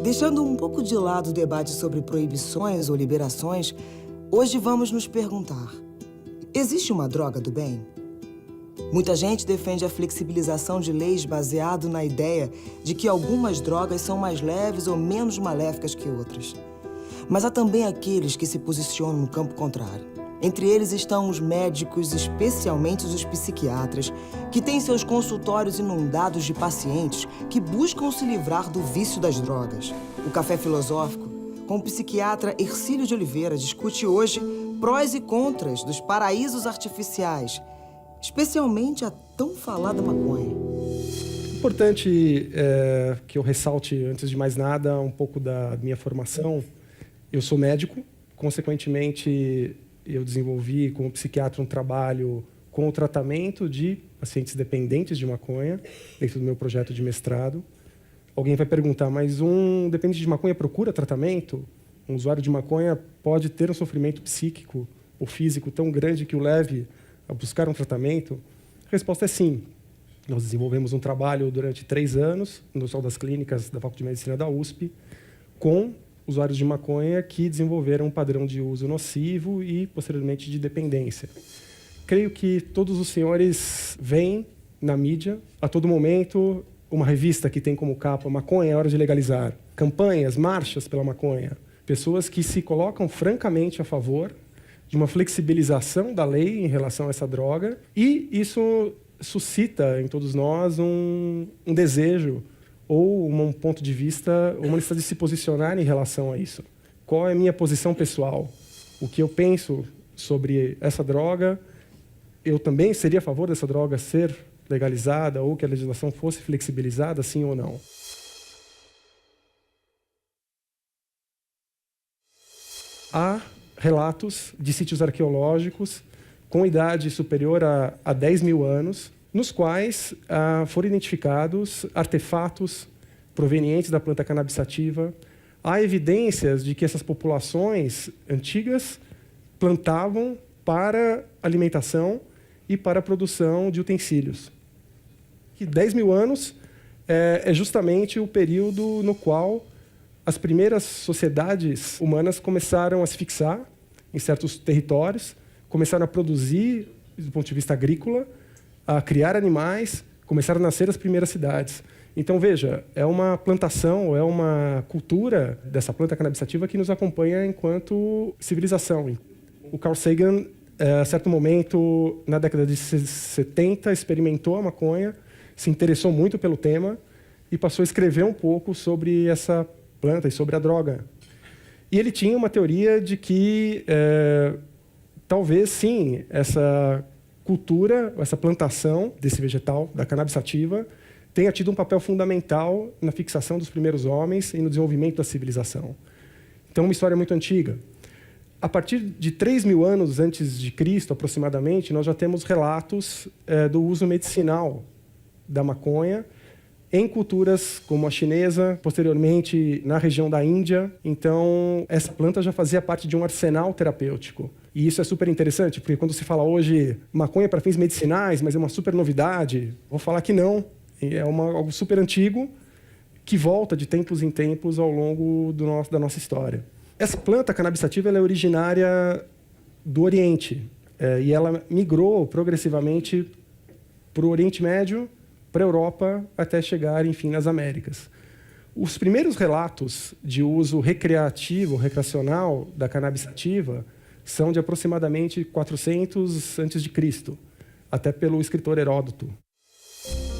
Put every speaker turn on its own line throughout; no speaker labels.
Deixando um pouco de lado o debate sobre proibições ou liberações, hoje vamos nos perguntar: existe uma droga do bem? Muita gente defende a flexibilização de leis baseado na ideia de que algumas drogas são mais leves ou menos maléficas que outras. Mas há também aqueles que se posicionam no campo contrário. Entre eles estão os médicos, especialmente os psiquiatras, que têm seus consultórios inundados de pacientes que buscam se livrar do vício das drogas. O Café Filosófico, com o psiquiatra Hercílio de Oliveira, discute hoje prós e contras dos paraísos artificiais, especialmente a tão falada maconha.
Importante que eu ressalte, antes de mais nada, um pouco da minha formação. Eu sou médico, consequentemente, eu desenvolvi como psiquiatra um trabalho com o tratamento de pacientes dependentes de maconha, dentro do meu projeto de mestrado. Alguém vai perguntar, mas um dependente de maconha procura tratamento? Um usuário de maconha pode ter um sofrimento psíquico ou físico tão grande que o leve a buscar um tratamento? A resposta é sim. Nós desenvolvemos um trabalho durante 3 anos no Hospital das Clínicas da Faculdade de Medicina da USP com usuários de maconha que desenvolveram um padrão de uso nocivo e, posteriormente, de dependência. Creio que todos os senhores veem na mídia, a todo momento, uma revista que tem como capa "Maconha é hora de legalizar", campanhas, marchas pela maconha, pessoas que se colocam francamente a favor de uma flexibilização da lei em relação a essa droga, e isso suscita em todos nós um desejo ou um ponto de vista, uma necessidade de se posicionar em relação a isso. Qual é a minha posição pessoal? O que eu penso sobre essa droga? Eu também seria a favor dessa droga ser legalizada ou que a legislação fosse flexibilizada, sim ou não? Há relatos de sítios arqueológicos com idade superior a 10 mil anos, nos quais foram identificados artefatos provenientes da planta cannabis sativa. Há evidências de que essas populações antigas plantavam para alimentação e para a produção de utensílios. E 10 mil anos é justamente o período no qual as primeiras sociedades humanas começaram a se fixar em certos territórios, começaram a produzir, do ponto de vista agrícola, a criar animais, começaram a nascer as primeiras cidades. Então, veja, é uma plantação, é uma cultura dessa planta cannabis sativa que nos acompanha enquanto civilização. O Carl Sagan, a certo momento, na década de 70, experimentou a maconha, se interessou muito pelo tema e passou a escrever um pouco sobre essa planta e sobre a droga. E ele tinha uma teoria de que, talvez, sim, essa cultura, essa plantação desse vegetal, da cannabis sativa, tenha tido um papel fundamental na fixação dos primeiros homens e no desenvolvimento da civilização. Então, é uma história muito antiga. A partir de 3 mil anos antes de Cristo, aproximadamente, nós já temos relatos do uso medicinal da maconha em culturas como a chinesa, posteriormente na região da Índia. Então, essa planta já fazia parte de um arsenal terapêutico. E isso é super interessante, porque quando se fala hoje maconha para fins medicinais, mas é uma super novidade, vou falar que não. É algo super antigo que volta de tempos em tempos ao longo da nossa história. Essa planta cannabis sativa ela é originária do Oriente e ela migrou progressivamente para o Oriente Médio, para a Europa, até chegar, enfim, nas Américas. Os primeiros relatos de uso recreativo, recreacional da cannabis sativa são de aproximadamente 400 a.C., até pelo escritor Heródoto.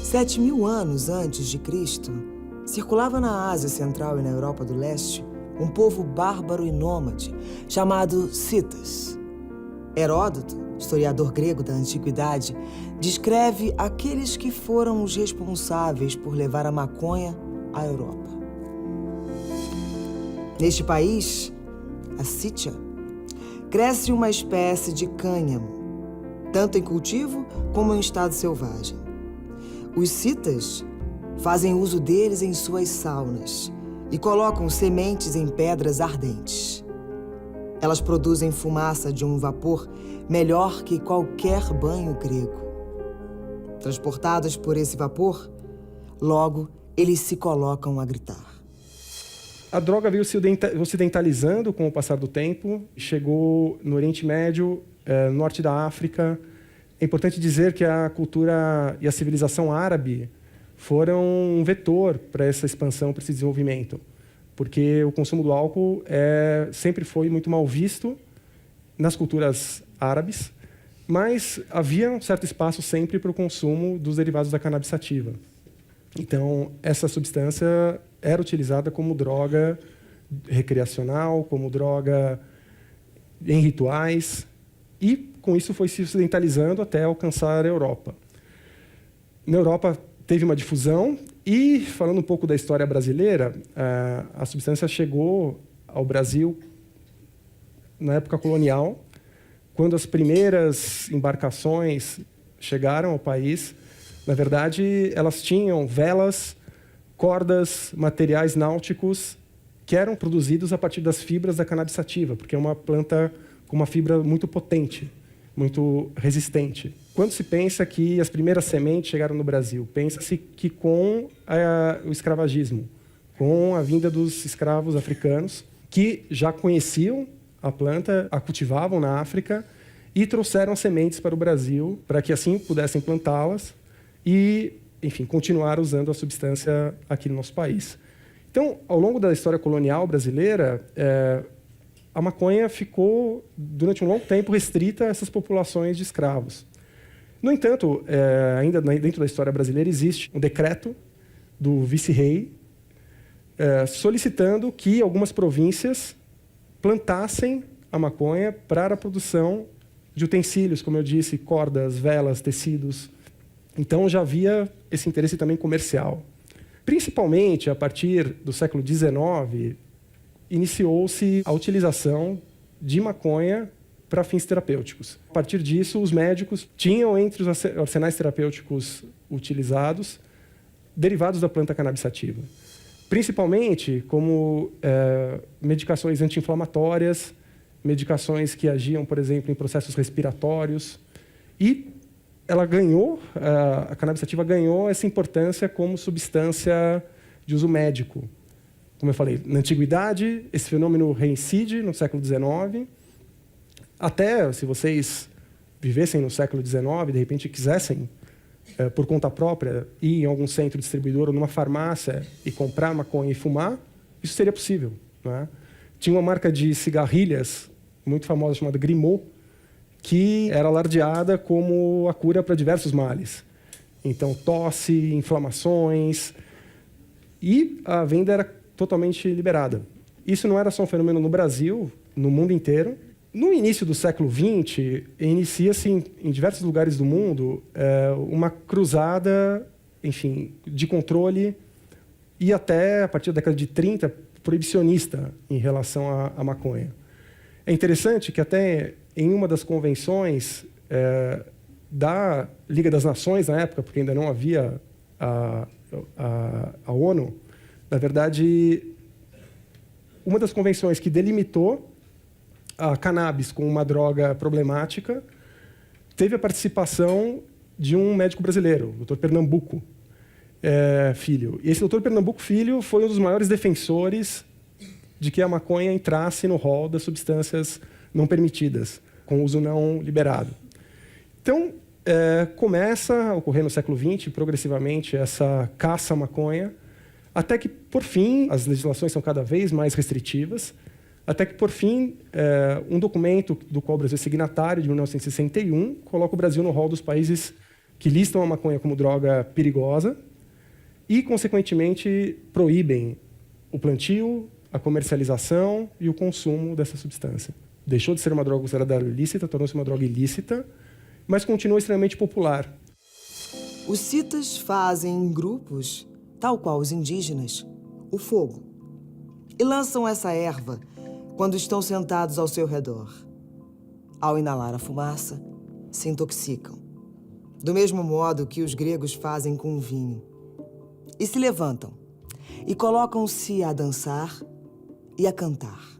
7 mil anos antes de Cristo, circulava na Ásia Central e na Europa do Leste um povo bárbaro e nômade chamado Citas. Heródoto, historiador grego da Antiguidade, descreve aqueles que foram os responsáveis por levar a maconha à Europa. Neste país, a Sítia, cresce uma espécie de cânhamo, tanto em cultivo como em estado selvagem. Os citas fazem uso deles em suas saunas e colocam sementes em pedras ardentes. Elas produzem fumaça de um vapor melhor que qualquer banho grego. Transportados por esse vapor, logo eles se colocam a gritar.
A droga veio se ocidentalizando com o passar do tempo, chegou no Oriente Médio, no norte da África. É importante dizer que a cultura e a civilização árabe foram um vetor para essa expansão, para esse desenvolvimento, porque o consumo do álcool sempre foi muito mal visto nas culturas árabes, mas havia um certo espaço sempre para o consumo dos derivados da cannabis sativa. Então, essa substância era utilizada como droga recreacional, como droga em rituais, e com isso foi se ocidentalizando até alcançar a Europa. Na Europa teve uma difusão e, falando um pouco da história brasileira, a substância chegou ao Brasil na época colonial, quando as primeiras embarcações chegaram ao país. Na verdade, elas tinham velas, cordas, materiais náuticos que eram produzidos a partir das fibras da cannabis sativa, porque é uma planta com uma fibra muito potente, muito resistente. Quando se pensa que as primeiras sementes chegaram no Brasil, pensa-se que com o escravagismo, com a vinda dos escravos africanos, que já conheciam a planta, a cultivavam na África e trouxeram sementes para o Brasil, para que assim pudessem plantá-las e, enfim, continuar usando a substância aqui no nosso país. Então, ao longo da história colonial brasileira, a maconha ficou, durante um longo tempo, restrita a essas populações de escravos. No entanto, ainda dentro da história brasileira, existe um decreto do vice-rei solicitando que algumas províncias plantassem a maconha para a produção de utensílios, como eu disse, cordas, velas, tecidos. Então, já havia esse interesse também comercial. Principalmente, a partir do século XIX, iniciou-se a utilização de maconha para fins terapêuticos. A partir disso, os médicos tinham entre os arsenais terapêuticos utilizados derivados da planta cannabis sativa. Principalmente como medicações anti-inflamatórias, medicações que agiam, por exemplo, em processos respiratórios. E ela ganhou, a cannabis sativa ganhou essa importância como substância de uso médico. Como eu falei, na antiguidade, esse fenômeno reincide no século XIX. Até, se vocês vivessem no século XIX, de repente quisessem, por conta própria, ir em algum centro distribuidor ou numa farmácia e comprar maconha e fumar, isso seria possível, né? Tinha uma marca de cigarrilhas muito famosa chamada Grimaud, que era alardeada como a cura para diversos males. Então, tosse, inflamações, e a venda era totalmente liberada. Isso não era só um fenômeno no Brasil, no mundo inteiro. No início do século XX, inicia-se em diversos lugares do mundo uma cruzada, enfim, de controle e até, a partir da década de 30, proibicionista em relação à maconha. É interessante que até em uma das convenções da Liga das Nações, na época, porque ainda não havia a ONU, na verdade, uma das convenções que delimitou a cannabis como uma droga problemática teve a participação de um médico brasileiro, o Dr. Pernambuco Filho. E esse Dr. Pernambuco Filho foi um dos maiores defensores de que a maconha entrasse no rol das substâncias não permitidas, com uso não liberado. Então, começa a ocorrer no século XX, progressivamente, essa caça à maconha, até que, por fim, as legislações são cada vez mais restritivas, até que, por fim, um documento do qual o Brasil é signatário, de 1961, coloca o Brasil no rol dos países que listam a maconha como droga perigosa e, consequentemente, proíbem o plantio, a comercialização e o consumo dessa substância. Deixou de ser uma droga considerada ilícita, tornou-se uma droga ilícita, mas continua extremamente popular.
Os citas fazem em grupos, tal qual os indígenas, o fogo. E lançam essa erva quando estão sentados ao seu redor. Ao inalar a fumaça, se intoxicam. Do mesmo modo que os gregos fazem com o vinho. E se levantam. E colocam-se a dançar e a cantar.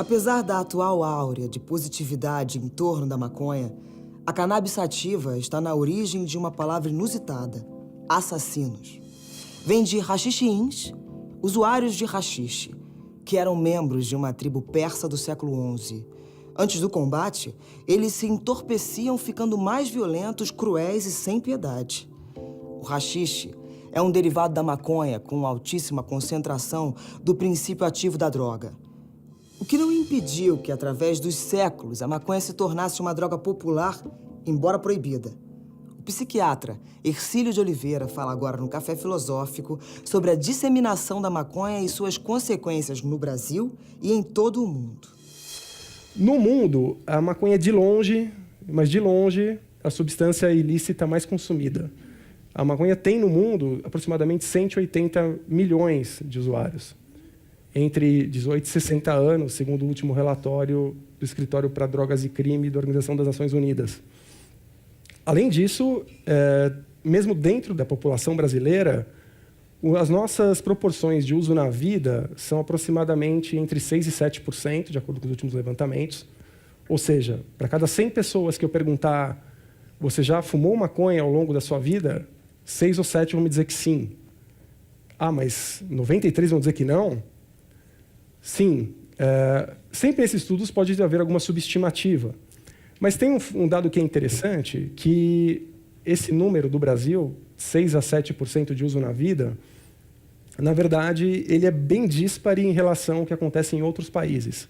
Apesar da atual áurea de positividade em torno da maconha, a cannabis sativa está na origem de uma palavra inusitada: assassinos. Vem de haxixiins, usuários de haxixe, que eram membros de uma tribo persa do século XI. Antes do combate, eles se entorpeciam ficando mais violentos, cruéis e sem piedade. O haxixe é um derivado da maconha com altíssima concentração do princípio ativo da droga. O que não impediu que, através dos séculos, a maconha se tornasse uma droga popular, embora proibida. O psiquiatra Hercílio de Oliveira fala agora no Café Filosófico sobre a disseminação da maconha e suas consequências no Brasil e em todo o mundo.
No mundo, a maconha é de longe, mas de longe, a substância ilícita mais consumida. A maconha tem no mundo aproximadamente 180 milhões de usuários, entre 18 e 60 anos, segundo o último relatório do Escritório para Drogas e Crime da Organização das Nações Unidas. Além disso, mesmo dentro da população brasileira, as nossas proporções de uso na vida são aproximadamente entre 6% e 7%, de acordo com os últimos levantamentos. Ou seja, para cada 100 pessoas que eu perguntar, você já fumou maconha ao longo da sua vida? 6 ou 7 vão me dizer que sim. Ah, mas 93 vão dizer que não? Sim. Sempre nesses estudos pode haver alguma subestimativa. Mas tem um dado que é interessante, que esse número do Brasil, 6 a 7% de uso na vida, na verdade, ele é bem díspare em relação ao que acontece em outros países.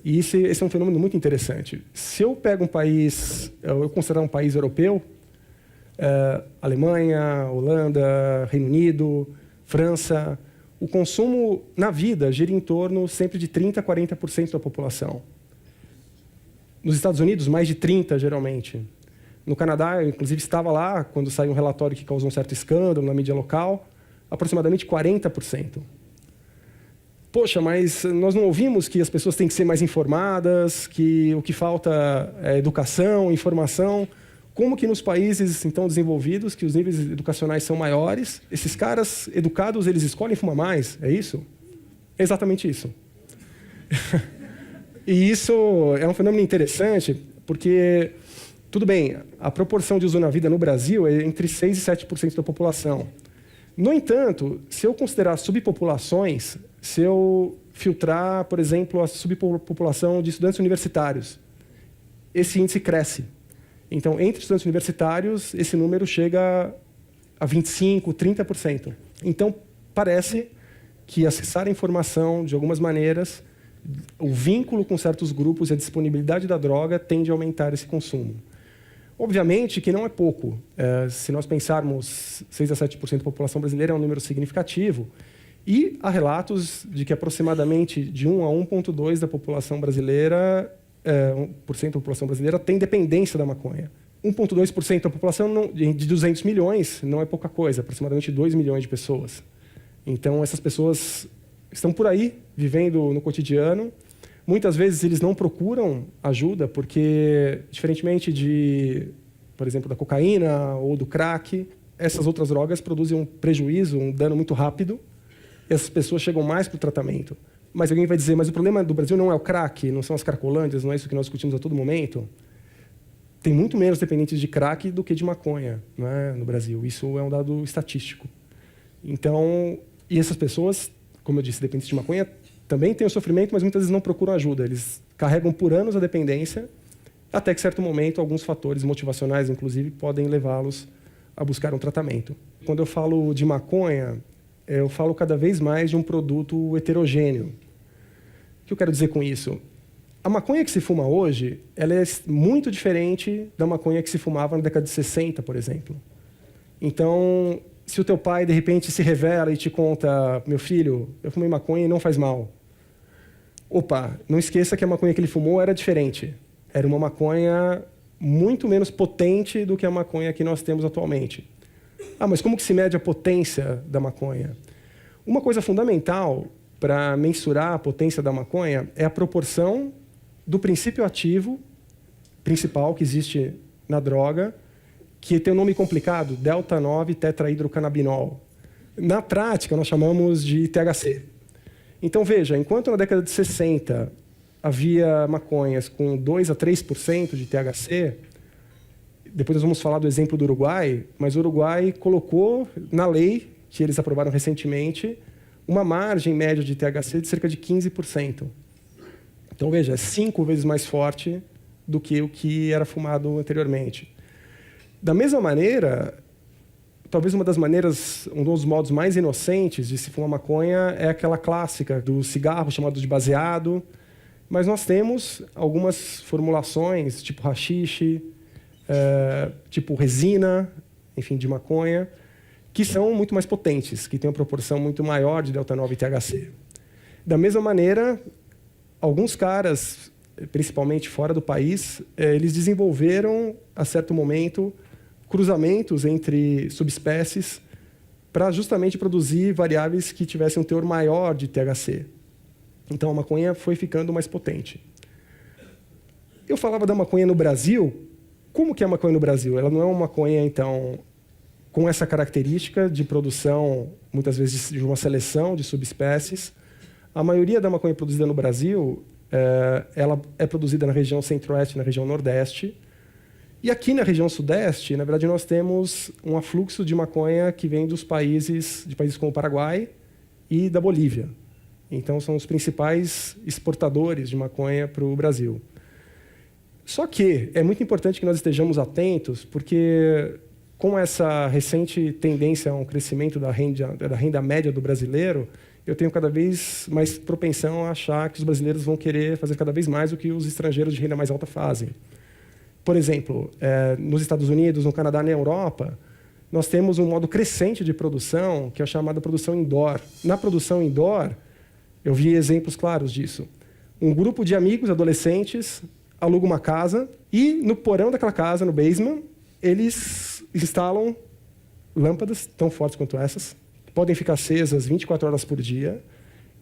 E esse é um fenômeno muito interessante. Se eu pego um país, eu considerar um país europeu, Alemanha, Holanda, Reino Unido, França, o consumo na vida gira em torno sempre de 30% a 40% da população. Nos Estados Unidos, mais de 30%, geralmente. No Canadá, eu, inclusive, estava lá quando saiu um relatório que causou um certo escândalo na mídia local, aproximadamente 40%. Poxa, mas nós não ouvimos que as pessoas têm que ser mais informadas, que o que falta é educação, informação. Como que nos países, então, desenvolvidos, que os níveis educacionais são maiores, esses caras educados, eles escolhem fumar mais? É isso? É exatamente isso. E isso é um fenômeno interessante, porque, tudo bem, a proporção de uso na vida no Brasil é entre 6% e 7% da população. No entanto, se eu considerar subpopulações, se eu filtrar, por exemplo, a subpopulação de estudantes universitários, esse índice cresce. Então, entre estudantes universitários, esse número chega a 25%, 30%. Então, parece que acessar a informação, de algumas maneiras, o vínculo com certos grupos e a disponibilidade da droga tende a aumentar esse consumo. Obviamente que não é pouco. Se nós pensarmos 6% a 7% da população brasileira, é um número significativo. E há relatos de que aproximadamente de 1 a 1,2% da população brasileira, 1% da população brasileira tem dependência da maconha. 1,2% da população de 200 milhões não é pouca coisa, aproximadamente 2 milhões de pessoas. Então, essas pessoas estão por aí, vivendo no cotidiano. Muitas vezes eles não procuram ajuda, porque, diferentemente de, por exemplo, da cocaína ou do crack, essas outras drogas produzem um prejuízo, um dano muito rápido, e essas pessoas chegam mais para o tratamento. Mas alguém vai dizer, mas o problema do Brasil não é o crack, não são as cracolândias, não é isso que nós discutimos a todo momento? Tem muito menos dependentes de crack do que de maconha, né, no Brasil. Isso é um dado estatístico. Então, e essas pessoas, como eu disse, dependentes de maconha, também têm o sofrimento, mas muitas vezes não procuram ajuda. Eles carregam por anos a dependência, até que, em certo momento, alguns fatores motivacionais, inclusive, podem levá-los a buscar um tratamento. Quando eu falo de maconha, eu falo cada vez mais de um produto heterogêneo. O que eu quero dizer com isso? A maconha que se fuma hoje, ela é muito diferente da maconha que se fumava na década de 60, por exemplo. Então, se o teu pai, de repente, se revela e te conta, meu filho, eu fumei maconha e não faz mal. Opa, não esqueça que a maconha que ele fumou era diferente. Era uma maconha muito menos potente do que a maconha que nós temos atualmente. Ah, mas como que se mede a potência da maconha? Uma coisa fundamental para mensurar a potência da maconha é a proporção do princípio ativo principal que existe na droga, que tem um nome complicado, delta-9 tetrahidrocannabinol. Na prática, nós chamamos de THC. Então, veja, enquanto na década de 60 havia maconhas com 2 a 3% de THC, depois nós vamos falar do exemplo do Uruguai, mas o Uruguai colocou na lei, que eles aprovaram recentemente, uma margem média de THC de cerca de 15%. Então, veja, é 5 vezes mais forte do que o que era fumado anteriormente. Da mesma maneira, talvez um dos modos mais inocentes de se fumar maconha é aquela clássica do cigarro chamado de baseado, mas nós temos algumas formulações, tipo haxixe, tipo resina, enfim, de maconha, que são muito mais potentes, que têm uma proporção muito maior de delta-9 e THC. Da mesma maneira, alguns caras, principalmente fora do país, eles desenvolveram, a certo momento, cruzamentos entre subespécies para justamente produzir variáveis que tivessem um teor maior de THC. Então, a maconha foi ficando mais potente. Eu falava da maconha no Brasil. Como que é a maconha no Brasil? Ela não é uma maconha, então, com essa característica de produção, muitas vezes, de uma seleção de subespécies. A maioria da maconha produzida no Brasil, ela é produzida na região centro-oeste e na região nordeste. E aqui na região sudeste, na verdade, nós temos um afluxo de maconha que vem de países como o Paraguai e da Bolívia. Então, são os principais exportadores de maconha para o Brasil. Só que é muito importante que nós estejamos atentos, porque com essa recente tendência a um crescimento da renda média do brasileiro, eu tenho cada vez mais propensão a achar que os brasileiros vão querer fazer cada vez mais o que os estrangeiros de renda mais alta fazem. Por exemplo, nos Estados Unidos, no Canadá, na Europa, nós temos um modo crescente de produção, que é a chamada produção indoor. Na produção indoor, eu vi exemplos claros disso. Um grupo de amigos adolescentes aluga uma casa e, no porão daquela casa, no basement, eles instalam lâmpadas tão fortes quanto essas, que podem ficar acesas 24 horas por dia.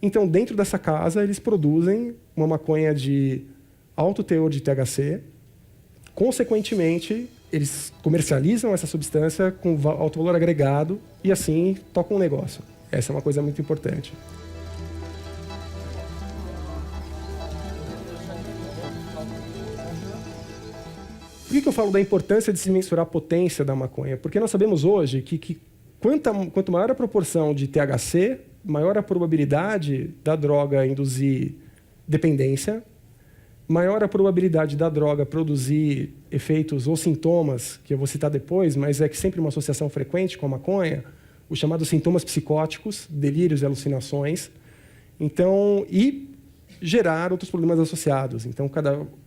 Então, dentro dessa casa, eles produzem uma maconha de alto teor de THC. Consequentemente, eles comercializam essa substância com alto valor agregado e, assim, tocam um negócio. Essa é uma coisa muito importante. Por que eu falo da importância de se mensurar a potência da maconha? Porque nós sabemos hoje que quanto maior a proporção de THC, maior a probabilidade da droga induzir dependência, maior a probabilidade da droga produzir efeitos ou sintomas, que eu vou citar depois, mas é que sempre uma associação frequente com a maconha, os chamados sintomas psicóticos, delírios e alucinações, então, e gerar outros problemas associados. Então,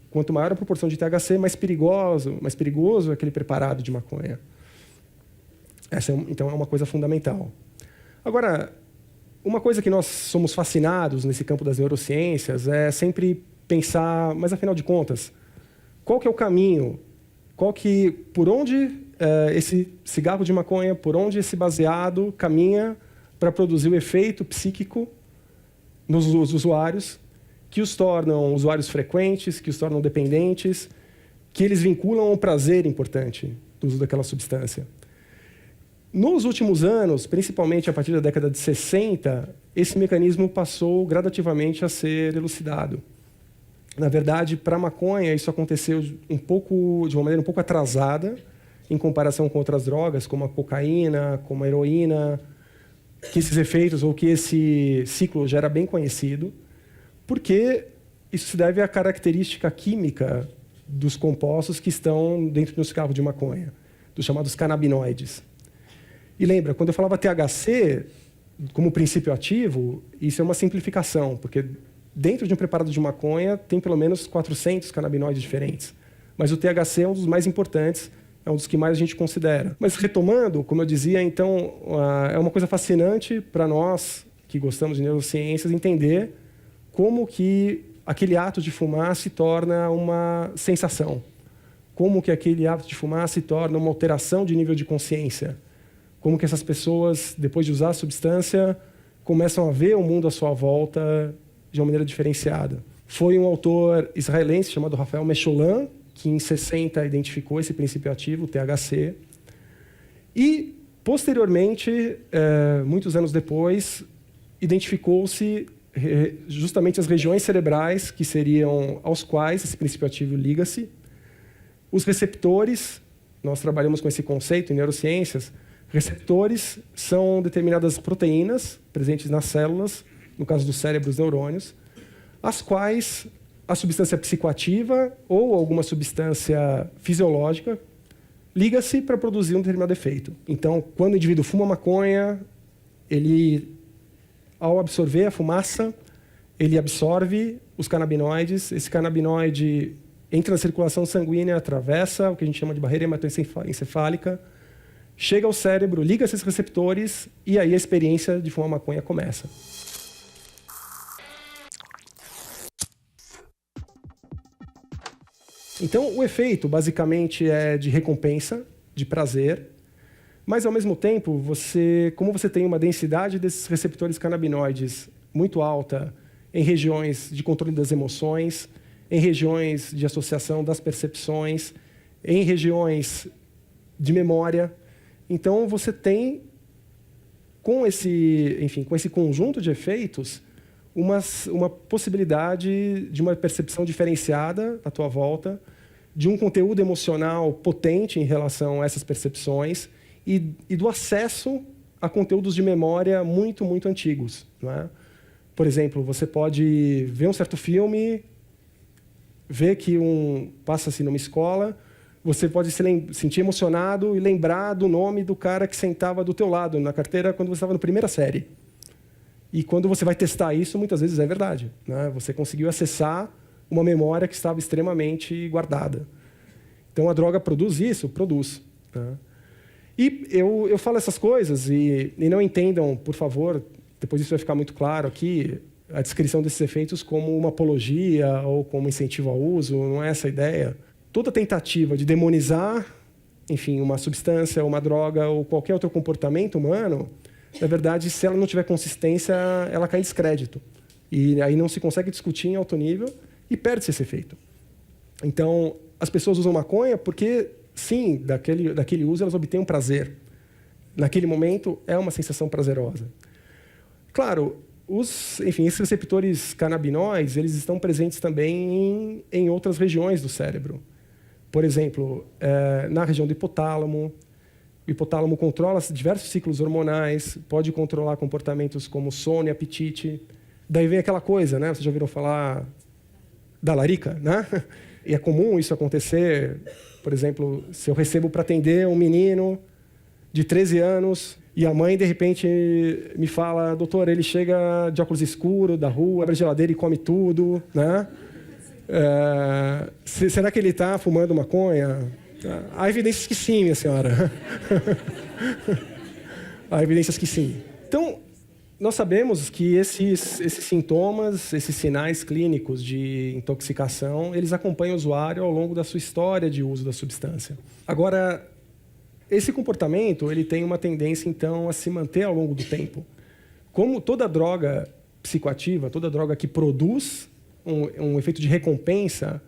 quanto maior a proporção de THC, mais perigoso é aquele preparado de maconha. Essa, então, é uma coisa fundamental. Agora, uma coisa que nós somos fascinados nesse campo das neurociências é sempre pensar, mas afinal de contas, qual que é o caminho? Por onde esse cigarro de maconha, por onde esse baseado caminha para produzir o efeito psíquico nos usuários, que os tornam usuários frequentes, que os tornam dependentes, que eles vinculam a um prazer importante do uso daquela substância. Nos últimos anos, principalmente a partir da década de 60, esse mecanismo passou gradativamente a ser elucidado. Na verdade, para a maconha, isso aconteceu de uma maneira um pouco atrasada, em comparação com outras drogas, como a cocaína, como a heroína, que esses efeitos ou que esse ciclo já era bem conhecido, porque isso se deve à característica química dos compostos que estão dentro do cigarro de maconha, dos chamados canabinoides. E lembra, quando eu falava THC como princípio ativo, isso é uma simplificação, porque dentro de um preparado de maconha tem pelo menos 400 canabinoides diferentes. Mas o THC é um dos mais importantes, é um dos que mais a gente considera. Mas retomando, como eu dizia, então, é uma coisa fascinante para nós que gostamos de neurociências entender como que aquele ato de fumar se torna uma sensação, como que aquele ato de fumar se torna uma alteração de nível de consciência, como que essas pessoas, depois de usar a substância, começam a ver o mundo à sua volta de uma maneira diferenciada. Foi um autor israelense chamado Rafael Mechoulam, que em 60 identificou esse princípio ativo, o THC, e, posteriormente, muitos anos depois, identificou-se justamente as regiões cerebrais que seriam aos quais esse princípio ativo liga-se. Os receptores, nós trabalhamos com esse conceito em neurociências. Receptores são determinadas proteínas presentes nas células, no caso do cérebro, os neurônios, as quais a substância psicoativa ou alguma substância fisiológica liga-se para produzir um determinado efeito. Então, quando o indivíduo fuma maconha, ele, ao absorver a fumaça, ele absorve os canabinoides. Esse canabinoide entra na circulação sanguínea, atravessa o que a gente chama de barreira hematoencefálica, chega ao cérebro, liga esses receptores e aí a experiência de fumar maconha começa. Então, o efeito, basicamente, é de recompensa, de prazer, mas, ao mesmo tempo, como você tem uma densidade desses receptores canabinoides muito alta em regiões de controle das emoções, em regiões de associação das percepções, em regiões de memória, então você tem, com esse conjunto de efeitos, uma possibilidade de uma percepção diferenciada à tua volta, de um conteúdo emocional potente em relação a essas percepções e do acesso a conteúdos de memória muito, muito antigos. Não é? Por exemplo, você pode ver um certo filme, ver que passa-se numa escola, você pode se sentir emocionado e lembrar do nome do cara que sentava do teu lado na carteira quando você estava na primeira série. E quando você vai testar isso, muitas vezes é verdade. Né? Você conseguiu acessar uma memória que estava extremamente guardada. Então, a droga produz isso? Produz. Né? E eu falo essas coisas e não entendam, por favor, depois isso vai ficar muito claro aqui, a descrição desses efeitos como uma apologia ou como incentivo ao uso, não é essa a ideia. Toda tentativa de demonizar, enfim, uma substância, uma droga ou qualquer outro comportamento humano, na verdade, se ela não tiver consistência, ela cai em descrédito. E aí não se consegue discutir em alto nível e perde-se esse efeito. Então, as pessoas usam maconha porque, sim, daquele uso elas obtêm um prazer. Naquele momento, é uma sensação prazerosa. Claro, esses receptores canabinoides, eles estão presentes também em outras regiões do cérebro. Por exemplo, na região do hipotálamo. O hipotálamo controla diversos ciclos hormonais, pode controlar comportamentos como sono e apetite. Daí vem aquela coisa, né? Vocês já ouviram falar da larica, né? E é comum isso acontecer. Por exemplo, se eu recebo para atender um menino de 13 anos e a mãe, de repente, me fala: doutor, ele chega de óculos escuros, da rua, abre a geladeira e come tudo, né? Será que ele está fumando maconha? Há evidências que sim, minha senhora. Há evidências que sim. Então, nós sabemos que esses sintomas, esses sinais clínicos de intoxicação, eles acompanham o usuário ao longo da sua história de uso da substância. Agora, esse comportamento ele tem uma tendência, então, a se manter ao longo do tempo. Como toda droga psicoativa, toda droga que produz um efeito de recompensa,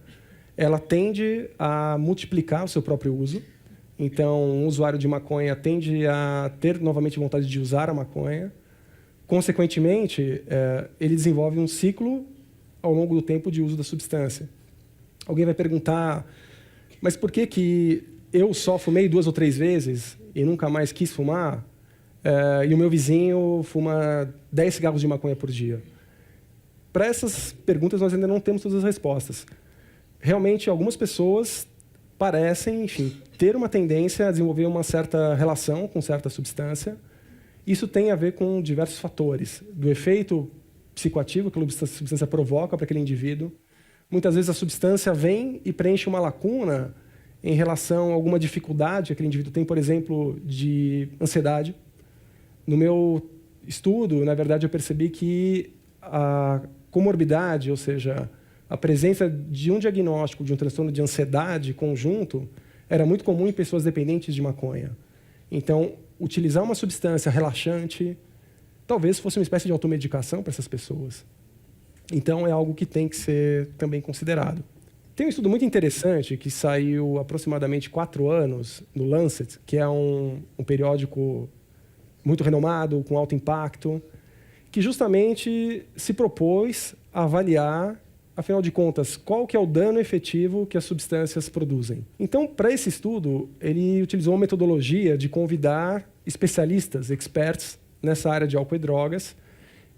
ela tende a multiplicar o seu próprio uso. Então, um usuário de maconha tende a ter novamente vontade de usar a maconha. Consequentemente, ele desenvolve um ciclo ao longo do tempo de uso da substância. Alguém vai perguntar, mas por que eu só fumei 2 ou 3 vezes e nunca mais quis fumar, e o meu vizinho fuma 10 cigarros de maconha por dia? Para essas perguntas, nós ainda não temos todas as respostas. Realmente, algumas pessoas parecem, enfim, ter uma tendência a desenvolver uma certa relação com certa substância. Isso tem a ver com diversos fatores, do efeito psicoativo que a substância provoca para aquele indivíduo. Muitas vezes a substância vem e preenche uma lacuna em relação a alguma dificuldade que aquele indivíduo tem, por exemplo, de ansiedade. No meu estudo, na verdade, eu percebi que a comorbidade, ou seja, a presença de um diagnóstico de um transtorno de ansiedade conjunto era muito comum em pessoas dependentes de maconha. Então, utilizar uma substância relaxante talvez fosse uma espécie de automedicação para essas pessoas. Então, é algo que tem que ser também considerado. Tem um estudo muito interessante que saiu há aproximadamente 4 anos no Lancet, que é um periódico muito renomado, com alto impacto, que justamente se propôs a avaliar, afinal de contas, qual que é o dano efetivo que as substâncias produzem. Então, para esse estudo, ele utilizou uma metodologia de convidar especialistas, experts, nessa área de álcool e drogas,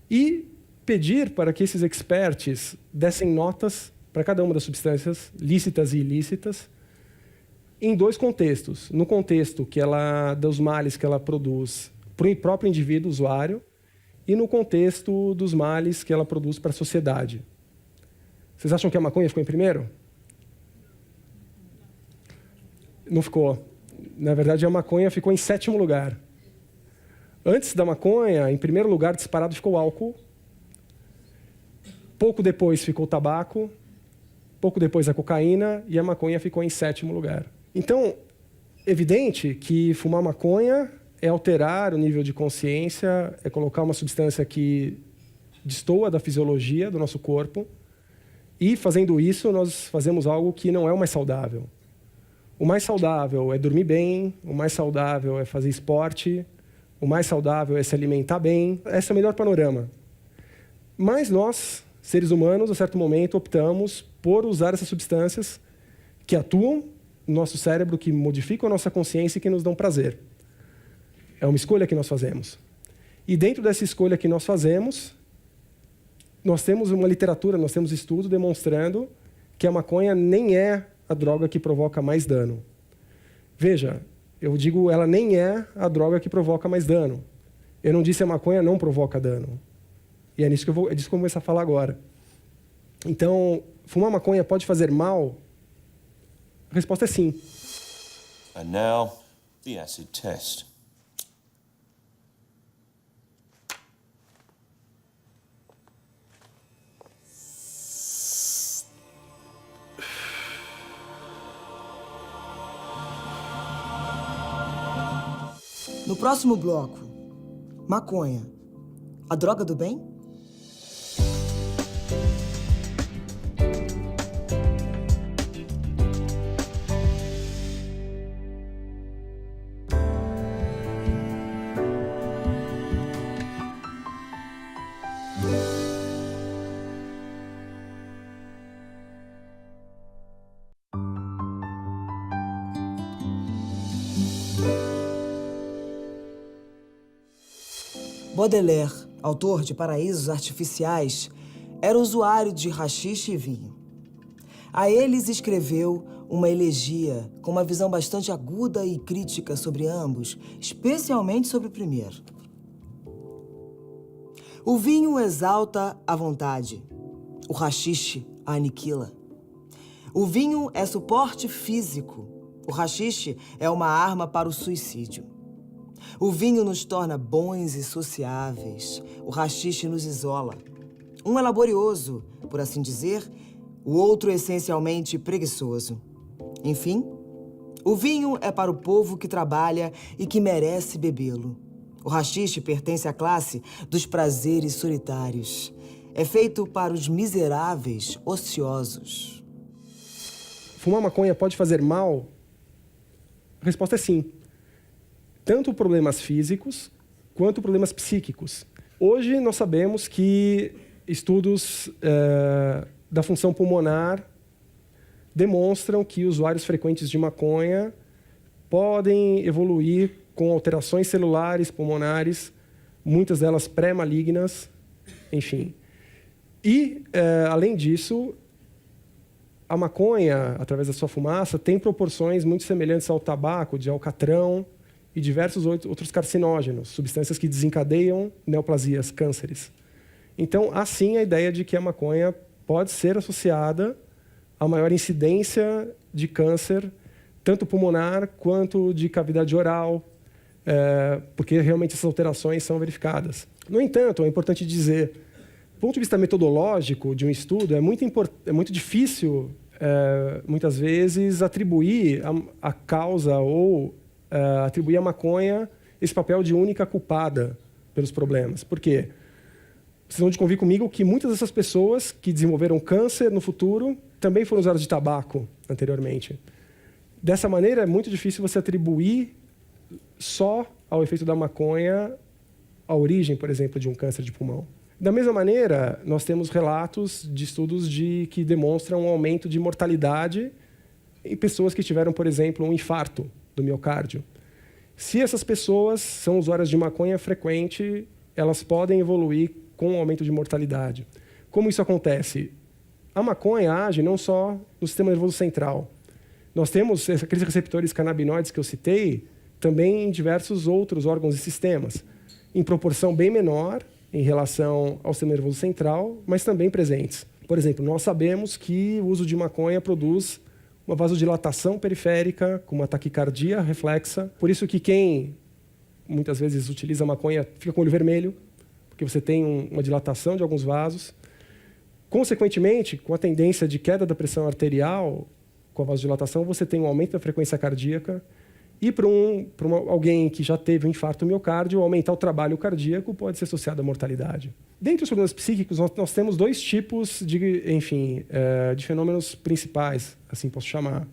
e pedir para que esses experts dessem notas para cada uma das substâncias, lícitas e ilícitas, em dois contextos. No contexto dos males que ela produz para o próprio indivíduo usuário e no contexto dos males que ela produz para a sociedade. Vocês acham que a maconha ficou em primeiro? Não ficou. Na verdade, a maconha ficou em 7º lugar. Antes da maconha, em primeiro lugar, disparado, ficou o álcool. Pouco depois ficou o tabaco. Pouco depois a cocaína. E a maconha ficou em 7º lugar. Então, evidente que fumar maconha é alterar o nível de consciência, é colocar uma substância que destoa da fisiologia do nosso corpo. E, fazendo isso, nós fazemos algo que não é o mais saudável. O mais saudável é dormir bem, o mais saudável é fazer esporte, o mais saudável é se alimentar bem. Esse é o melhor panorama. Mas nós, seres humanos, a certo momento, optamos por usar essas substâncias que atuam no nosso cérebro, que modificam a nossa consciência e que nos dão prazer. É uma escolha que nós fazemos. E dentro dessa escolha que nós fazemos, nós temos uma literatura, nós temos estudos demonstrando que a maconha nem é a droga que provoca mais dano. Veja, eu digo, ela nem é a droga que provoca mais dano. Eu não disse a maconha não provoca dano. E é disso que eu vou começar a falar agora. Então, fumar maconha pode fazer mal? A resposta é sim.
And now, the acid test.
No próximo bloco, maconha, a droga do bem? Baudelaire, autor de Paraísos Artificiais, era usuário de haxixe e vinho. A eles escreveu uma elegia com uma visão bastante aguda e crítica sobre ambos, especialmente sobre o primeiro. O vinho exalta a vontade, o haxixe a aniquila. O vinho é suporte físico, o haxixe é uma arma para o suicídio. O vinho nos torna bons e sociáveis. O haxixe nos isola. Um é laborioso, por assim dizer, o outro essencialmente preguiçoso. Enfim, o vinho é para o povo que trabalha e que merece bebê-lo. O haxixe pertence à classe dos prazeres solitários. É feito para os miseráveis ociosos.
Fumar maconha pode fazer mal? A resposta é sim. Tanto problemas físicos quanto problemas psíquicos. Hoje nós sabemos que estudos da função pulmonar demonstram que usuários frequentes de maconha podem evoluir com alterações celulares pulmonares, muitas delas pré-malignas, enfim. E, além disso, a maconha, através da sua fumaça, tem proporções muito semelhantes ao tabaco, de alcatrão, e diversos outros carcinógenos, substâncias que desencadeiam neoplasias, cânceres. Então, há sim a ideia de que a maconha pode ser associada a maior incidência de câncer, tanto pulmonar quanto de cavidade oral, porque realmente essas alterações são verificadas. No entanto, é importante dizer, do ponto de vista metodológico de um estudo, é muito difícil, muitas vezes, atribuir a causa ou atribuir à maconha esse papel de única culpada pelos problemas. Por quê? Vocês vão convir comigo que muitas dessas pessoas que desenvolveram câncer no futuro também foram usuários de tabaco anteriormente. Dessa maneira, é muito difícil você atribuir só ao efeito da maconha a origem, por exemplo, de um câncer de pulmão. Da mesma maneira, nós temos relatos de estudos que demonstram um aumento de mortalidade em pessoas que tiveram, por exemplo, um infarto do miocárdio. Se essas pessoas são usuárias de maconha frequente, elas podem evoluir com um aumento de mortalidade. Como isso acontece? A maconha age não só no sistema nervoso central. Nós temos aqueles receptores canabinoides que eu citei também em diversos outros órgãos e sistemas, em proporção bem menor em relação ao sistema nervoso central, mas também presentes. Por exemplo, nós sabemos que o uso de maconha produz uma vasodilatação periférica com uma taquicardia reflexa. Por isso que quem muitas vezes utiliza maconha fica com o olho vermelho, porque você tem uma dilatação de alguns vasos. Consequentemente, com a tendência de queda da pressão arterial, com a vasodilatação, você tem um aumento da frequência cardíaca. E para alguém que já teve um infarto miocárdio, aumentar o trabalho cardíaco pode ser associado à mortalidade. Dentre os problemas psíquicos, nós temos dois tipos de fenômenos principais, assim posso chamar.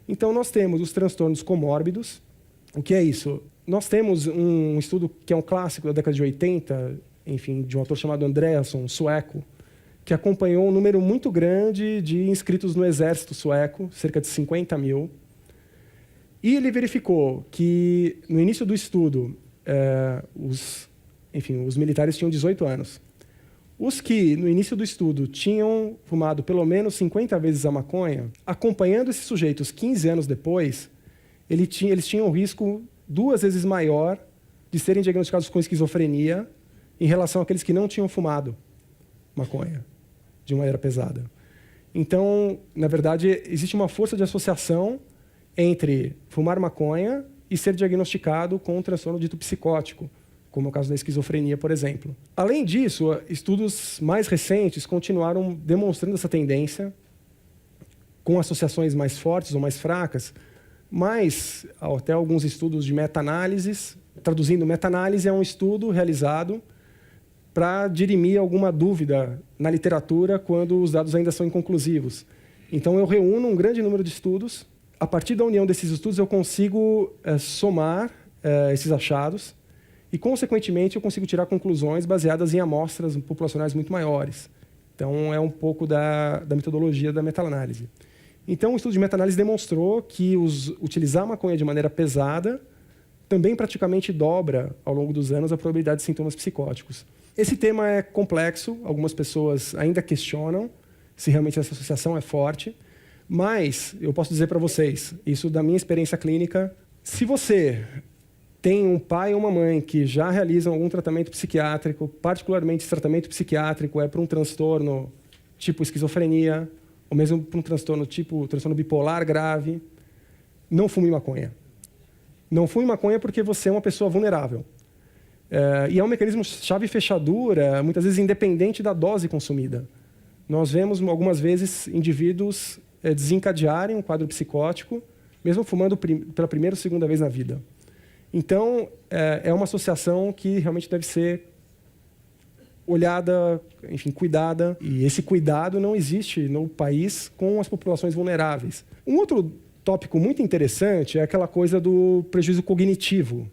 Então, nós temos os transtornos comórbidos. O que é isso? Nós temos um estudo que é um clássico da década de 80, de um autor chamado Andreasson, sueco, que acompanhou um número muito grande de inscritos no exército sueco, cerca de 50 mil. E ele verificou que, no início do estudo, os militares tinham 18 anos. Os que, no início do estudo, tinham fumado pelo menos 50 vezes a maconha, acompanhando esses sujeitos 15 anos depois, eles tinham um risco 2 vezes maior de serem diagnosticados com esquizofrenia em relação àqueles que não tinham fumado maconha de uma maneira pesada. Então, na verdade, existe uma força de associação entre fumar maconha e ser diagnosticado com um transtorno dito psicótico, como é o caso da esquizofrenia, por exemplo. Além disso, estudos mais recentes continuaram demonstrando essa tendência, com associações mais fortes ou mais fracas, mas até alguns estudos de meta-análises. Traduzindo, meta-análise é um estudo realizado para dirimir alguma dúvida na literatura quando os dados ainda são inconclusivos. Então, eu reúno um grande número de estudos. A partir da união desses estudos, eu consigo somar esses achados e, consequentemente, eu consigo tirar conclusões baseadas em amostras populacionais muito maiores. Então, é um pouco da metodologia da meta-análise. Então, o estudo de meta-análise demonstrou que utilizar a maconha de maneira pesada também praticamente dobra, ao longo dos anos, a probabilidade de sintomas psicóticos. Esse tema é complexo, algumas pessoas ainda questionam se realmente essa associação é forte, mas eu posso dizer para vocês, isso da minha experiência clínica, se você tem um pai ou uma mãe que já realizam algum tratamento psiquiátrico, particularmente esse tratamento psiquiátrico é para um transtorno tipo esquizofrenia, ou mesmo para um transtorno tipo transtorno bipolar grave, não fume maconha. Não fume maconha porque você é uma pessoa vulnerável. E é um mecanismo chave e fechadura, muitas vezes independente da dose consumida. Nós vemos, algumas vezes, indivíduos desencadearem um quadro psicótico, mesmo fumando pela primeira ou segunda vez na vida. Então, é uma associação que realmente deve ser olhada, cuidada. E esse cuidado não existe no país com as populações vulneráveis. Um outro tópico muito interessante é aquela coisa do prejuízo cognitivo.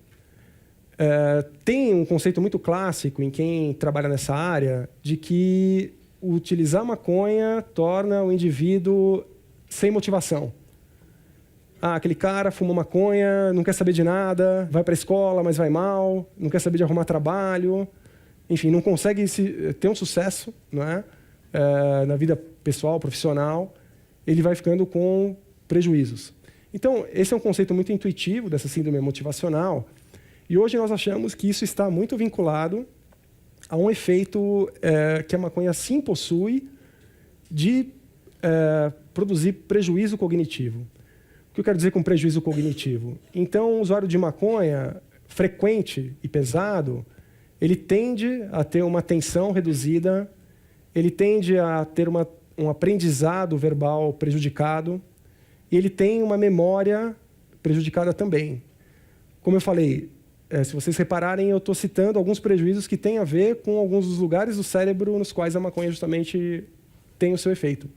Tem um conceito muito clássico em quem trabalha nessa área de que utilizar maconha torna o indivíduo sem motivação. Aquele cara fuma maconha, não quer saber de nada, vai para a escola, mas vai mal, não quer saber de arrumar trabalho, enfim, não consegue ter um sucesso, não é? Na vida pessoal, profissional, ele vai ficando com prejuízos. Então, esse é um conceito muito intuitivo dessa síndrome motivacional, e hoje nós achamos que isso está muito vinculado a um efeito que a maconha sim possui de produzir prejuízo cognitivo. O que eu quero dizer com prejuízo cognitivo? Então, o usuário de maconha frequente e pesado, ele tende a ter uma atenção reduzida, ele tende a ter um aprendizado verbal prejudicado, e ele tem uma memória prejudicada também. Como eu falei, se vocês repararem, eu estou citando alguns prejuízos que têm a ver com alguns dos lugares do cérebro nos quais a maconha justamente tem o seu efeito.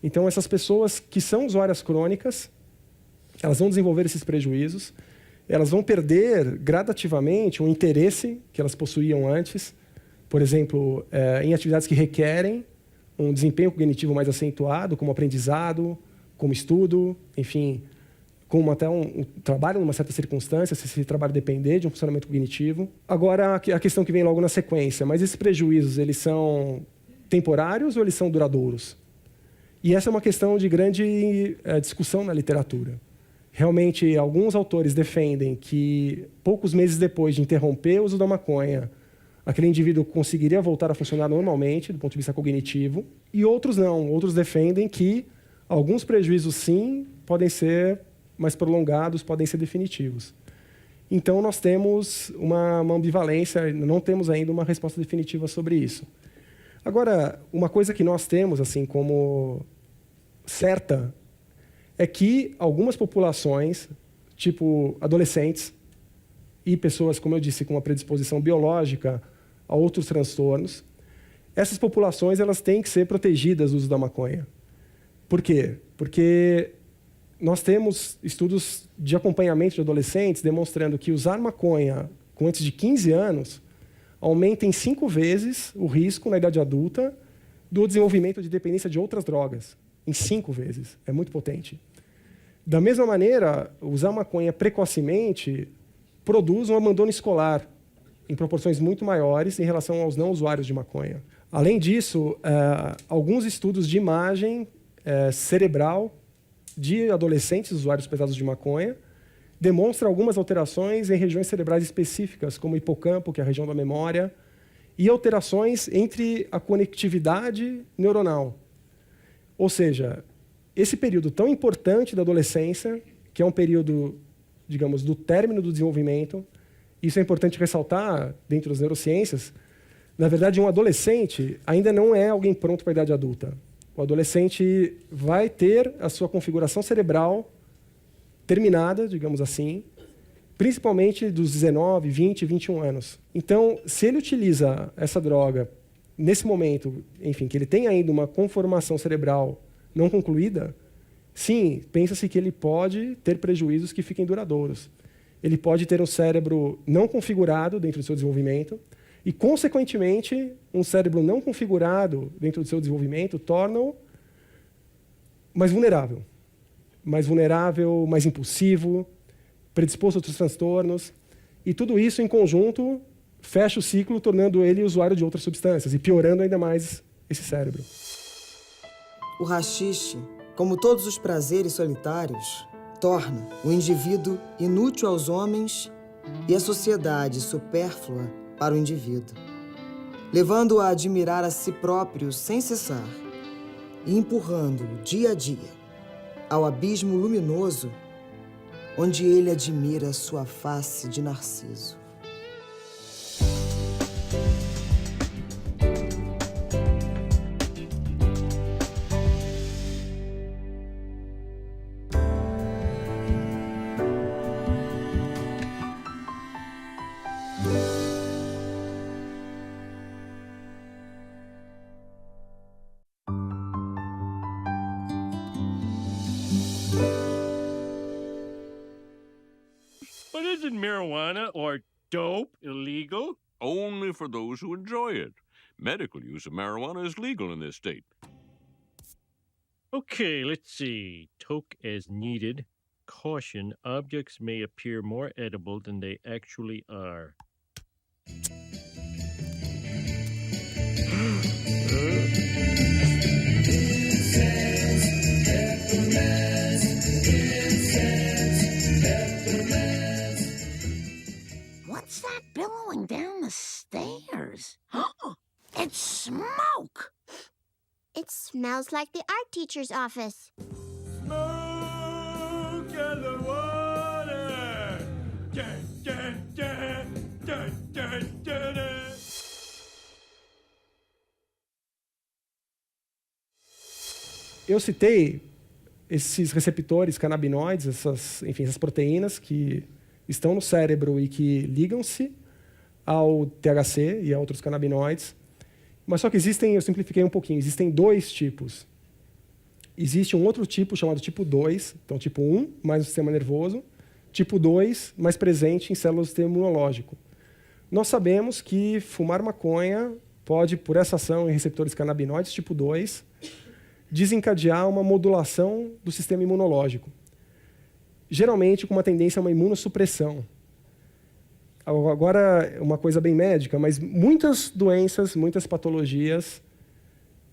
Então, essas pessoas que são usuárias crônicas, elas vão desenvolver esses prejuízos. elas vão perder gradativamente o interesse que elas possuíam antes, por exemplo, em atividades que requerem um desempenho cognitivo mais acentuado, como aprendizado, como estudo, enfim, como até um trabalho numa certa circunstância, se esse trabalho depender de um funcionamento cognitivo. Agora, a questão que vem logo na sequência, mas esses prejuízos, eles são temporários ou eles são duradouros? E essa é uma questão de grande discussão na literatura. Realmente, alguns autores defendem que, poucos meses depois de interromper o uso da maconha, aquele indivíduo conseguiria voltar a funcionar normalmente, do ponto de vista cognitivo, e outros não. Outros defendem que alguns prejuízos, sim, podem ser mais prolongados, podem ser definitivos. Então, nós temos uma ambivalência, não temos ainda uma resposta definitiva sobre isso. Agora, uma coisa que nós temos assim como certa é que algumas populações, tipo adolescentes e pessoas, como eu disse, com uma predisposição biológica a outros transtornos, essas populações elas têm que ser protegidas do uso da maconha. Por quê? Porque nós temos estudos de acompanhamento de adolescentes demonstrando que usar maconha com antes de 15 anos aumenta em 5 vezes o risco, na idade adulta, do desenvolvimento de dependência de outras drogas. Em 5 vezes. É muito potente. Da mesma maneira, usar maconha precocemente produz um abandono escolar em proporções muito maiores em relação aos não usuários de maconha. Além disso, alguns estudos de imagem cerebral de adolescentes usuários pesados de maconha demonstram algumas alterações em regiões cerebrais específicas, como o hipocampo, que é a região da memória, e alterações entre a conectividade neuronal. Ou seja, esse período tão importante da adolescência, que é um período, digamos, do término do desenvolvimento, isso é importante ressaltar dentro das neurociências, na verdade, um adolescente ainda não é alguém pronto para a idade adulta. O adolescente vai ter a sua configuração cerebral terminada, digamos assim, principalmente dos 19, 20, 21 anos. Então, se ele utiliza essa droga nesse momento, enfim, que ele tem ainda uma conformação cerebral não concluída, sim, pensa-se que ele pode ter prejuízos que fiquem duradouros. Ele pode ter um cérebro não configurado dentro do seu desenvolvimento e, consequentemente, um cérebro não configurado dentro do seu desenvolvimento torna-o mais vulnerável, mais impulsivo, predisposto a outros transtornos. E tudo isso, em conjunto, fecha o ciclo, tornando ele usuário de outras substâncias e piorando ainda mais esse cérebro.
O haxixe, como todos os prazeres solitários, torna o indivíduo inútil aos homens e a sociedade supérflua para o indivíduo, levando-o a admirar a si próprio sem cessar e empurrando-o dia a dia ao abismo luminoso onde ele admira sua face de narciso.
But isn't marijuana or dope illegal?
Only for those who enjoy it. Medical use of marijuana is legal in this state.
Okay, let's see. Toke as needed. Caution, objects may appear more edible than they actually are.
What's that billowing down the stairs? It's smoke!
It smells like the art teacher's office.
Smoke in the water! Dun, dun, dun, dun, dun, dun, dun.
Eu citei esses receptores canabinoides, essas proteínas que estão no cérebro e que ligam-se ao THC e a outros canabinoides. Mas só que eu simplifiquei um pouquinho, existem 2 tipos. Existe um outro tipo chamado tipo 2, então tipo 1, mais o sistema nervoso, tipo 2, mais presente em células do sistema imunológico. Nós sabemos que fumar maconha pode, por essa ação em receptores canabinoides tipo 2, desencadear uma modulação do sistema imunológico, geralmente com uma tendência a uma imunossupressão. Agora, uma coisa bem médica, mas muitas doenças, muitas patologias,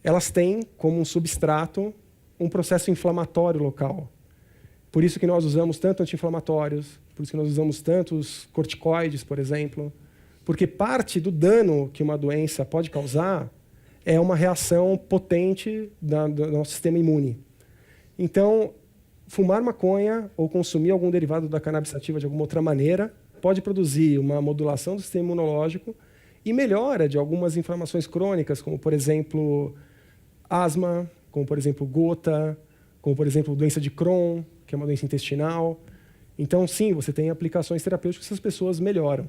elas têm como um substrato um processo inflamatório local. Por isso que nós usamos tanto anti-inflamatórios, por isso que nós usamos tantos corticoides, por exemplo, porque parte do dano que uma doença pode causar é uma reação potente do nosso sistema imune. Então, fumar maconha ou consumir algum derivado da cannabis sativa de alguma outra maneira pode produzir uma modulação do sistema imunológico e melhora de algumas inflamações crônicas, como, por exemplo, asma, como, por exemplo, gota, como, por exemplo, doença de Crohn, que é uma doença intestinal. Então, sim, você tem aplicações terapêuticas que essas pessoas melhoram.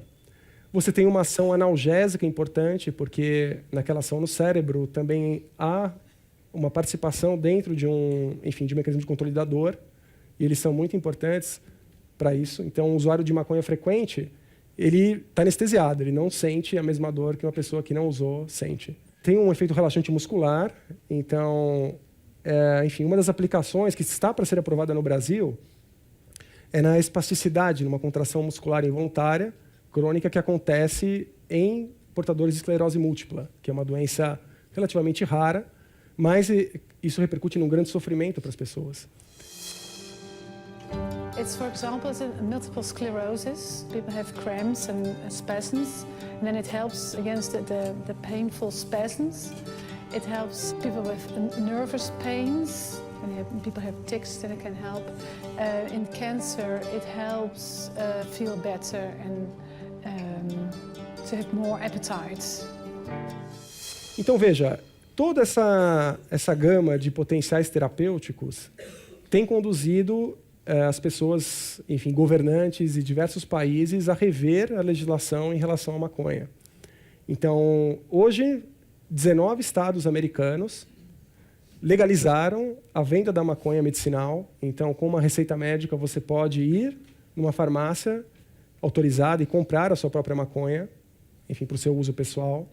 Você tem uma ação analgésica importante, porque naquela ação no cérebro também há uma participação dentro de um mecanismo de controle da dor, e eles são muito importantes para isso. Então, o usuário de maconha frequente, ele está anestesiado, ele não sente a mesma dor que uma pessoa que não usou sente. Tem um efeito relaxante muscular, então, uma das aplicações que está para ser aprovada no Brasil é na espasticidade, numa contração muscular involuntária, crônica, que acontece em portadores de esclerose múltipla, que é uma doença relativamente rara, mas isso repercute num grande sofrimento para as pessoas.
It's, for example, it's multiple sclerosis. People have cramps and spasms, and then it helps against the painful spasms. It helps people with nervous pains. When people have tics, then it can help. In cancer, it helps feel better and to have more appetite.
Então, veja, toda essa gama de potenciais terapêuticos tem conduzido as pessoas, governantes e diversos países a rever a legislação em relação à maconha. Então, hoje, 19 estados americanos legalizaram a venda da maconha medicinal. Então, com uma receita médica, você pode ir numa farmácia autorizada e comprar a sua própria maconha, para o seu uso pessoal.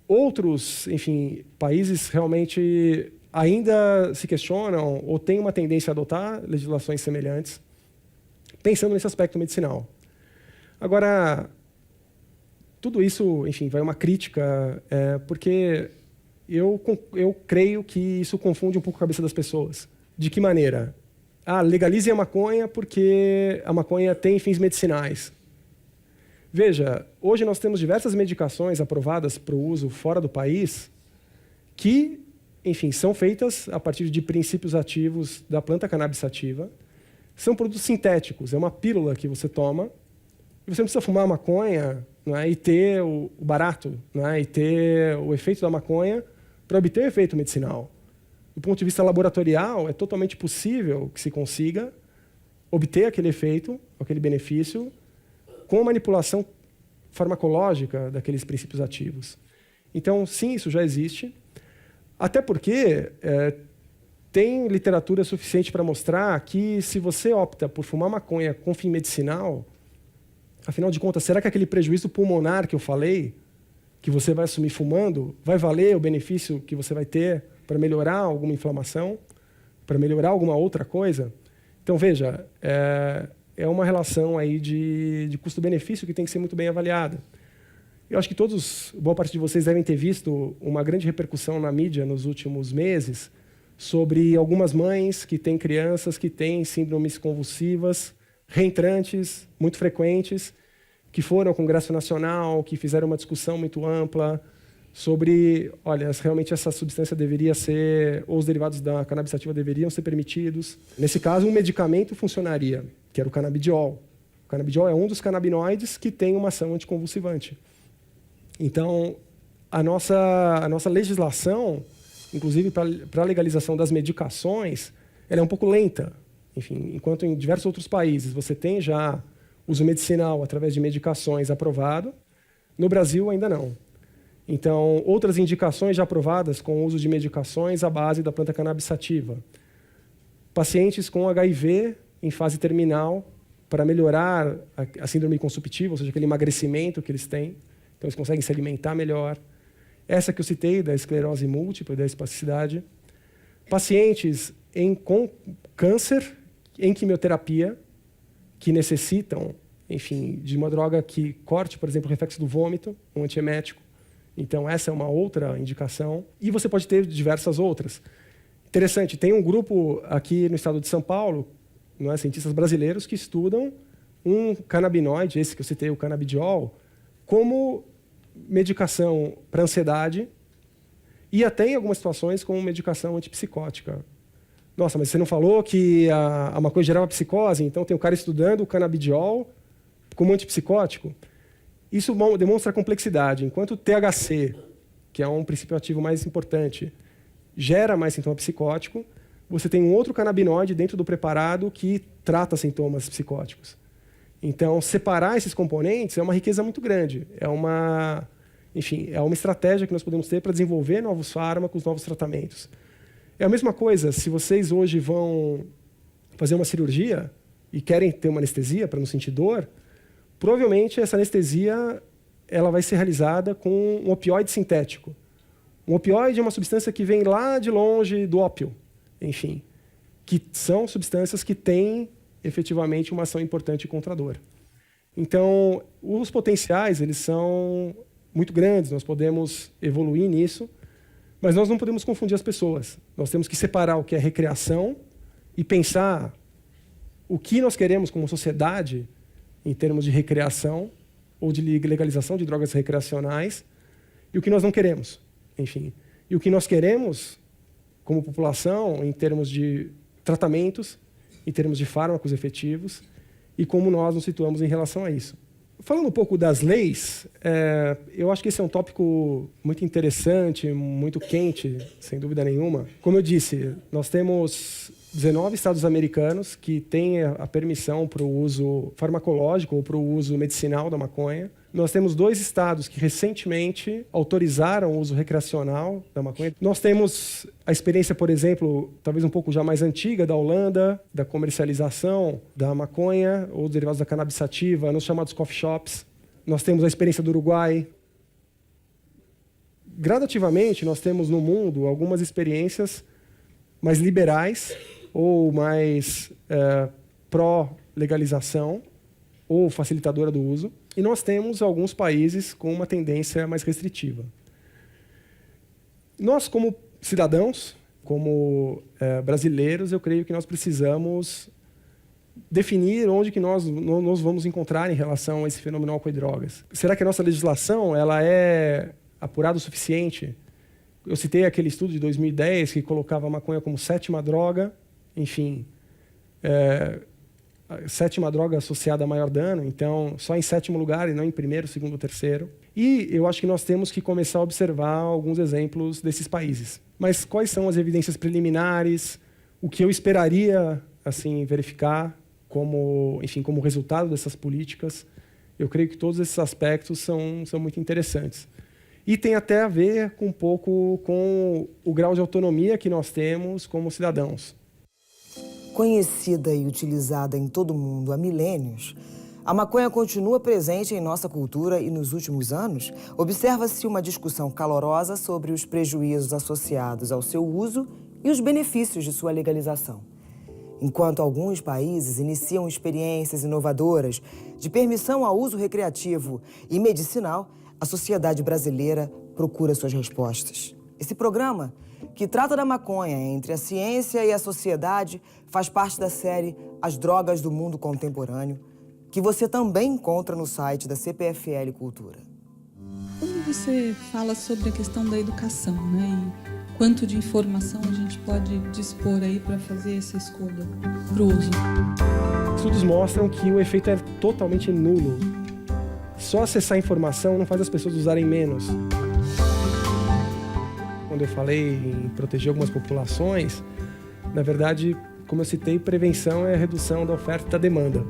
Outros, países realmente ainda se questionam ou têm uma tendência a adotar legislações semelhantes, pensando nesse aspecto medicinal. Agora, tudo isso, vai uma crítica, porque eu creio que isso confunde um pouco a cabeça das pessoas. De que maneira? Legalizem a maconha porque a maconha tem fins medicinais. Veja, hoje nós temos diversas medicações aprovadas para o uso fora do país que, são feitas a partir de princípios ativos da planta cannabis sativa. São produtos sintéticos, é uma pílula que você toma e você não precisa fumar maconha, não é, e ter o barato, não é, e ter o efeito da maconha para obter o efeito medicinal. Do ponto de vista laboratorial, é totalmente possível que se consiga obter aquele efeito, aquele benefício, com a manipulação farmacológica daqueles princípios ativos. Então, sim, isso já existe. Até porque tem literatura suficiente para mostrar que se você opta por fumar maconha com fim medicinal, afinal de contas, será que aquele prejuízo pulmonar que eu falei, que você vai assumir fumando, vai valer o benefício que você vai ter para melhorar alguma inflamação, para melhorar alguma outra coisa? Então, veja, é uma relação aí de custo-benefício que tem que ser muito bem avaliada. Eu acho que boa parte de vocês devem ter visto uma grande repercussão na mídia nos últimos meses sobre algumas mães que têm crianças que têm síndromes convulsivas, reentrantes, muito frequentes, que foram ao Congresso Nacional, que fizeram uma discussão muito ampla sobre, olha, realmente essa substância deveria ser, ou os derivados da cannabis sativa deveriam ser permitidos. Nesse caso, um medicamento funcionaria, que era o canabidiol. O canabidiol é um dos canabinoides que tem uma ação anticonvulsivante. Então, a nossa legislação, inclusive para a legalização das medicações, ela é um pouco lenta. Enquanto em diversos outros países você tem já uso medicinal através de medicações aprovado, no Brasil ainda não. Então, outras indicações já aprovadas com o uso de medicações à base da planta cannabis sativa. Pacientes com HIV em fase terminal para melhorar a síndrome consumptiva, ou seja, aquele emagrecimento que eles têm. Então, eles conseguem se alimentar melhor. Essa que eu citei, da esclerose múltipla e da espasticidade. Pacientes com câncer, em quimioterapia, que necessitam, enfim, de uma droga que corte, por exemplo, o reflexo do vômito, um antiemético. Então, essa é uma outra indicação. E você pode ter diversas outras. Interessante, tem um grupo aqui no estado de São Paulo, não é, cientistas brasileiros, que estudam um canabinoide, esse que eu citei, o canabidiol, como medicação para ansiedade e até em algumas situações como medicação antipsicótica. Nossa, mas você não falou que a maconha gerava psicose? Então tem o cara estudando o canabidiol como antipsicótico. Isso demonstra a complexidade. Enquanto o THC, que é um princípio ativo mais importante, gera mais sintoma psicótico, você tem um outro canabinoide dentro do preparado que trata sintomas psicóticos. Então, separar esses componentes é uma riqueza muito grande. É uma estratégia que nós podemos ter para desenvolver novos fármacos, novos tratamentos. É a mesma coisa, se vocês hoje vão fazer uma cirurgia e querem ter uma anestesia para não sentir dor, provavelmente essa anestesia ela vai ser realizada com um opioide sintético. Um opioide é uma substância que vem lá de longe do ópio, enfim, que são substâncias que têm efetivamente uma ação importante contra a dor. Então, os potenciais eles são muito grandes, nós podemos evoluir nisso, mas nós não podemos confundir as pessoas. Nós temos que separar o que é recreação e pensar o que nós queremos como sociedade em termos de recreação ou de legalização de drogas recreacionais e o que nós não queremos, enfim. E o que nós queremos como população em termos de tratamentos, em termos de fármacos efetivos e como nós nos situamos em relação a isso. Falando um pouco das leis, eu acho que esse é um tópico muito interessante, muito quente, sem dúvida nenhuma. Como eu disse, nós temos 19 estados americanos que têm a permissão para o uso farmacológico ou para o uso medicinal da maconha. Nós temos 2 estados que recentemente autorizaram o uso recreacional da maconha. Nós temos a experiência, por exemplo, talvez um pouco já mais antiga, da Holanda, da comercialização da maconha ou derivados da cannabis sativa nos chamados coffee shops. Nós temos a experiência do Uruguai. Gradativamente, nós temos no mundo algumas experiências mais liberais ou mais pró-legalização ou facilitadora do uso. E nós temos alguns países com uma tendência mais restritiva. Nós, como cidadãos, como brasileiros, eu creio que nós precisamos definir onde que nós vamos encontrar em relação a esse fenômeno álcool e drogas. Será que a nossa legislação ela é apurada o suficiente? Eu citei aquele estudo de 2010 que colocava a maconha como 7ª droga, enfim, a 7ª droga associada a maior dano, então só em 7º lugar e não em 1º, 2º, 3º. E eu acho que nós temos que começar a observar alguns exemplos desses países. Mas quais são as evidências preliminares? O que eu esperaria assim verificar como resultado dessas políticas? Eu creio que todos esses aspectos são muito interessantes. E tem até a ver um pouco com o grau de autonomia que nós temos como cidadãos.
Conhecida e utilizada em todo o mundo há milênios, a maconha continua presente em nossa cultura e nos últimos anos observa-se uma discussão calorosa sobre os prejuízos associados ao seu uso e os benefícios de sua legalização. Enquanto alguns países iniciam experiências inovadoras de permissão ao uso recreativo e medicinal, a sociedade brasileira procura suas respostas. Esse programa, que trata da maconha entre a ciência e a sociedade, faz parte da série As Drogas do Mundo Contemporâneo, que você também encontra no site da CPFL Cultura.
Quando você fala sobre a questão da educação, né, e quanto de informação a gente pode dispor aí para fazer essa escolha para o uso?
Estudos mostram que o efeito é totalmente nulo. Só acessar a informação não faz as pessoas usarem menos. Quando eu falei em proteger algumas populações, na verdade, como eu citei, prevenção é a redução da oferta e da demanda.